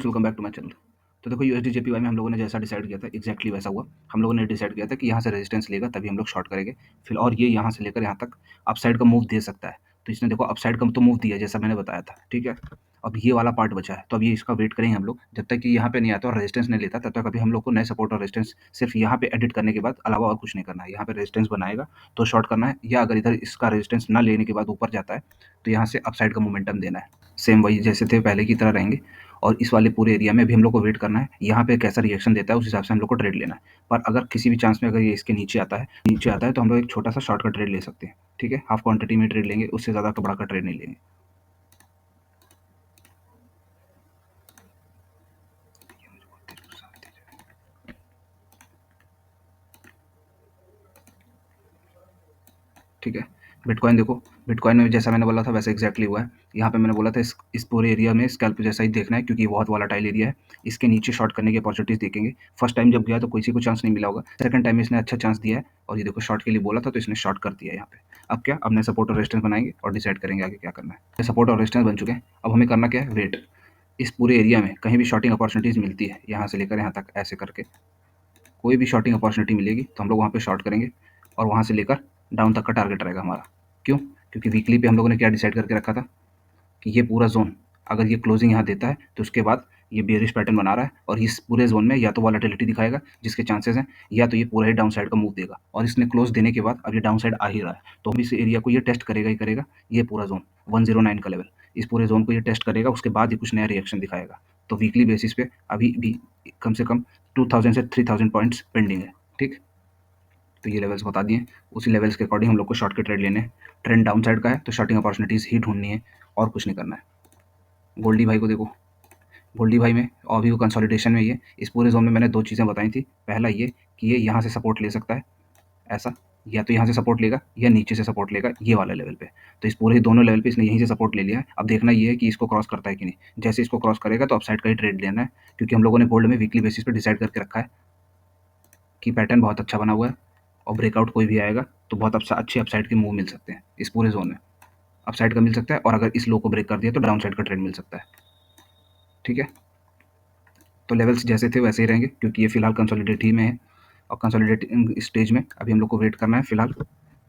Welcome back to my channel. तो देखो USD JPY में हम लोगों ने जैसा डिसाइड किया था एग्जैक्टली वैसा हुआ। हम लोगों ने डिसाइड किया था कि यहाँ से रेजिस्टेंस लेगा तभी हम लोग शॉर्ट करेंगे। फिर और ये यहाँ से लेकर यहाँ तक अपसाइड का मूव दे सकता है। तो इसने देखो अपसाइड का तो मूव दिया जैसा मैंने बताया था, ठीक है। अब ये वाला पार्ट बचा है, तो अब ये इसका वेट करेंगे हम लोग जब तक कि यहाँ पे नहीं आता और रेजिस्टेंस नहीं लेता, तब तक अभी हम लोग को नए सपोर्ट और रेजिस्टेंस सिर्फ यहाँ पे एडिट करने के बाद अलावा और कुछ नहीं करना है। यहाँ पे रेजिस्टेंस बनाएगा तो शॉर्ट करना है, या अगर इधर इसका रेजिस्टेंस ना लेने के बाद ऊपर जाता है तो यहाँ से अपसाइड का मोमेंटम देना है। सेम वही जैसे थे पहले की तरह रहेंगे। और इस वाले पूरे एरिया में भी हम लोग को वेट करना है, यहाँ पे कैसा रिएक्शन देता है उस हिसाब से हम लोग को ट्रेड लेना है। पर अगर किसी भी चांस में अगर ये इसके नीचे आता है तो हम लोग एक छोटा सा शॉर्ट का ट्रेड ले सकते हैं, ठीक है। हाफ क्वांटिटी में ट्रेड लेंगे, उससे ज़्यादा का बड़ा का ट्रेड नहीं लेंगे। ठीक है। बिटकॉइन देखो, बिटकॉइन में जैसा मैंने बोला था वैसा एग्जैक्टली हुआ है। यहाँ पे मैंने बोला था इस पूरे एरिया में स्कैल्प जैसा ही देखना है, क्योंकि ये बहुत वॉलेटाइल एरिया है। इसके नीचे शॉर्ट करने की अपॉर्चुनिटीज देखेंगे। फर्स्ट टाइम जब गया तो किसी को चांस नहीं मिला होगा, सेकंड टाइम इसने अच्छा चांस दिया है और ये देखो शॉर्ट के लिए बोला था तो इसने शॉर्ट कर दिया है यहाँ पे। अब क्या, अपने सपोर्ट और रेजिस्टेंस बनाएंगे और डिसाइड करेंगे आगे क्या करना है। सपोर्ट और रेजिस्टेंस बन चुके हैं, अब हमें करना क्या है, वेट। इस पूरे एरिया में कहीं भी शॉर्टिंग अपॉर्चुनिटीज मिलती है, यहाँ से लेकर यहाँ तक ऐसे करके कोई भी शॉर्टिंग अपॉर्चुनिटी मिलेगी तो हम लोग वहाँ पे शॉर्ट करेंगे और वहाँ से लेकर डाउन तक का टारगेट रहेगा हमारा। क्यों? क्योंकि वीकली पे हम लोगों ने क्या डिसाइड करके रखा था कि ये पूरा जोन अगर ये क्लोजिंग यहाँ देता है तो उसके बाद ये बेयरिश पैटर्न बना रहा है और इस पूरे जोन में या तो वॉलेटिलिटी दिखाएगा जिसके चांसेस हैं, या तो ये पूरा ही डाउन साइड का मूव देगा। और इसने क्लोज देने के बाद अब ये डाउन साइड आ ही रहा है, तो हम इस एरिया को ये टेस्ट करेगा ही करेगा। ये पूरा जोन 109 का लेवल, इस पूरे जोन को ये टेस्ट करेगा, उसके बाद ही कुछ नया रिएक्शन दिखाएगा। तो वीकली बेसिस पे अभी भी कम से कम 2000 से 3000 पॉइंट्स पेंडिंग है, ठीक। तो ये लेवल्स बता दिए, उसी लेवल्स के अकॉर्डिंग हम लोग को शॉर्ट के ट्रेड लेने हैं। ट्रेंड डाउन साइड का है तो शॉर्टिंग अपॉर्चुनिटीज़ ही ढूंढनी है और कुछ नहीं करना है। गोल्डी भाई को देखो, गोल्डी भाई में अभी वो कंसोलिडेशन में ही है। इस पूरे जोन में मैंने दो चीज़ें बताई थी। पहला ये कि ये यहाँ से सपोर्ट ले सकता है ऐसा, या तो यहाँ से सपोर्ट लेगा या नीचे से सपोर्ट लेगा ये वाला लेवल पे। तो इस पूरे दोनों लेवल पे इसने यहीं से सपोर्ट ले लिया है। अब देखना ये है कि इसको क्रॉस करता है कि नहीं। जैसे इसको क्रॉस करेगा तो अपसाइड का ही ट्रेड लेना है, क्योंकि हम लोगों ने गोल्ड में वीकली बेसिस पे डिसाइड करके रखा है कि पैटर्न बहुत अच्छा बना हुआ है और ब्रेकआउट कोई भी आएगा तो बहुत अच्छे अपसाइड के मूव मिल सकते हैं। इस पूरे जोन में अपसाइड का मिल सकता है और अगर इस लो को ब्रेक कर दिया तो डाउन साइड का ट्रेंड मिल सकता है, ठीक है। तो लेवल्स जैसे थे वैसे ही रहेंगे, क्योंकि ये फिलहाल कंसोलिडेट ही में है और कंसोलिडेटिंग स्टेज में अभी हम लोग को वेट करना है फिलहाल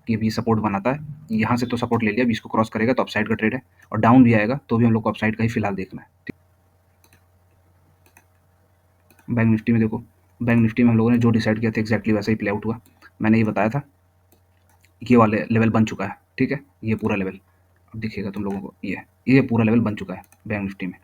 कि अभी सपोर्ट बनाता है। यहाँ से तो सपोर्ट ले लिया, अभी इसको क्रॉस करेगा तो अपसाइड का ट्रेड है, और डाउन भी आएगा तो भी हम लोग को अपसाइड का ही फिलहाल देखना है। बैंक निफ्टी में देखो, बैंक निफ्टी में हम लोगों ने जो डिसाइड किया था एग्जैक्टली वैसा ही प्ले आउट हुआ। मैंने ये बताया था ये वाले लेवल बन चुका है, ठीक है। ये पूरा लेवल अब दिखेगा तुम लोगों को, ये पूरा लेवल बन चुका है बैंक निफ्टी में,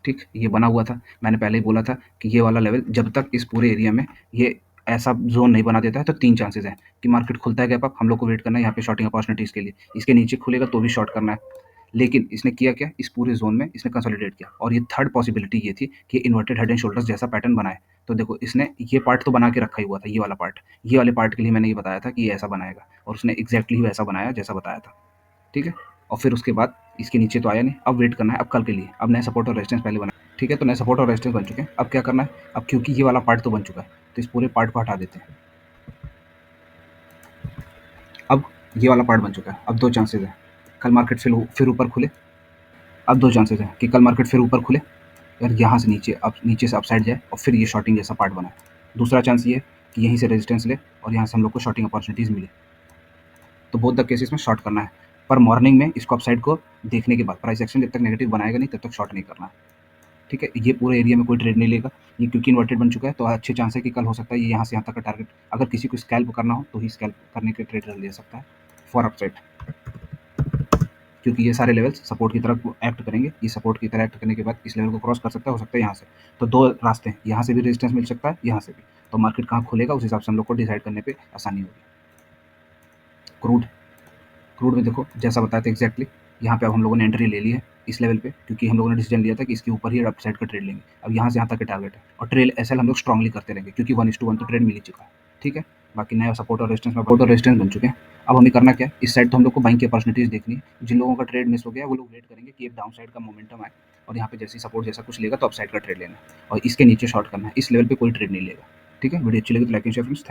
ठीक। ये बना हुआ था, मैंने पहले ही बोला था कि ये वाला लेवल जब तक इस पूरे एरिया में ये ऐसा जोन नहीं बना देता है तो 3 चांसेस हैं कि मार्केट खुलता है गैप अप, हम लोग को वेट करना है यहाँ पे शॉर्टिंग अपॉर्चुनिटीज़ के लिए। इसके नीचे खुलेगा तो भी शॉर्ट करना है। लेकिन इसने किया क्या, इस पूरे जोन में इसने कंसोलिडेट किया, और ये थर्ड पॉसिबिलिटी ये थी कि इन्वर्टेड हेड एंड शोल्डर्स जैसा पैटर्न बनाए। तो देखो इसने ये पार्ट तो बना के रखा ही हुआ था, ये वाला पार्ट, ये वाले पार्ट के लिए मैंने ये बताया था कि ये ऐसा बनाएगा, और उसने एग्जैक्टली वैसा बनाया जैसा बताया था, ठीक है। और फिर उसके बाद इसके नीचे तो आया नहीं, अब वेट करना है अब कल के लिए। अब नए सपोर्ट और रेजिस्टेंस पहले बना, ठीक है। तो नए सपोर्ट और रेजिस्टेंस बन चुके हैं, अब क्या करना है, अब क्योंकि ये वाला पार्ट तो बन चुका है तो इस पूरे पार्ट को हटा देते हैं। अब ये वाला पार्ट बन चुका है, अब 2 चांसेस है, कल मार्केट फिर ऊपर खुले। अब 2 चांसेस हैं कि कल मार्केट फिर ऊपर खुले और यहाँ से नीचे से अपसाइड जाए और फिर ये शॉर्टिंग जैसा पार्ट बनाए। दूसरा चांस ये है कि यहीं से रेजिस्टेंस ले और यहाँ से हम लोग को शॉर्टिंग अपॉर्चुनिटीज़ मिले। तो बोथ द केसेस में शॉर्ट करना है, पर मॉर्निंग में इसको अपसाइड को देखने के बाद प्राइस एक्शन जब तक नेगेटिव बनाएगा नहीं तब तक शॉर्ट नहीं करना है, ठीक है। ये पूरे एरिया में कोई ट्रेड नहीं लेगा, ये क्योंकि इन्वर्टेड बन चुका है तो अच्छे चांस है कि कल हो सकता है ये यहाँ से यहाँ तक का टारगेट, अगर किसी को स्कैल्प करना हो तो ही स्कैल्प करने के ट्रेड ले सकता है फॉर अपसाइड, क्योंकि ये सारे लेवल्स सपोर्ट की तरफ एक्ट करेंगे। ये सपोर्ट की तरह एक्ट करने के बाद इस लेवल को क्रॉस कर सकता है, हो सकता है यहाँ से। तो 2 रास्ते हैं, यहाँ से भी रेजिस्टेंस मिल सकता है, यहाँ से भी। तो मार्केट कहाँ खुलेगा उस हिसाब से हम लोग को डिसाइड करने पे आसानी होगी। क्रूड, क्रूड में देखो जैसा बताया था एग्जैक्टली, यहाँ पे अब हम लोगों ने एंट्री ले ली है इस लेवल पे, क्योंकि हम लोगों ने डिसीजन लिया था कि इसके ऊपर ही अपसाइड का ट्रेड लेंगे। अब यहाँ से यहाँ तक का टारगेट है और ट्रेल एसएल हम लोग स्ट्रांगली करते रहेंगे, क्योंकि 1:1 तो ट्रेड मिल ही चुका है, ठीक है। बाकी नया सपोर्ट और रेजिस्टेंस बन चुके हैं। अब हमें करना क्या है, इस साइड तो हम लोग को बाइंग की अपॉर्चुनिटीज़ देखनी है। जिन लोगों का ट्रेड मिस हो गया वो लोग वेट करेंगे कि एक डाउन साइड का मोमेंटम आए और यहाँ पे जैसे सपोर्ट जैसा कुछ लेगा तो अपसाइड का ट्रेड लेना है और इसके नीचे शॉर्ट करना है। इस लेवल पे कोई ट्रेड नहीं लेगा, ठीक है। वीडियो अच्छी लगी तो like and share friends, thank you.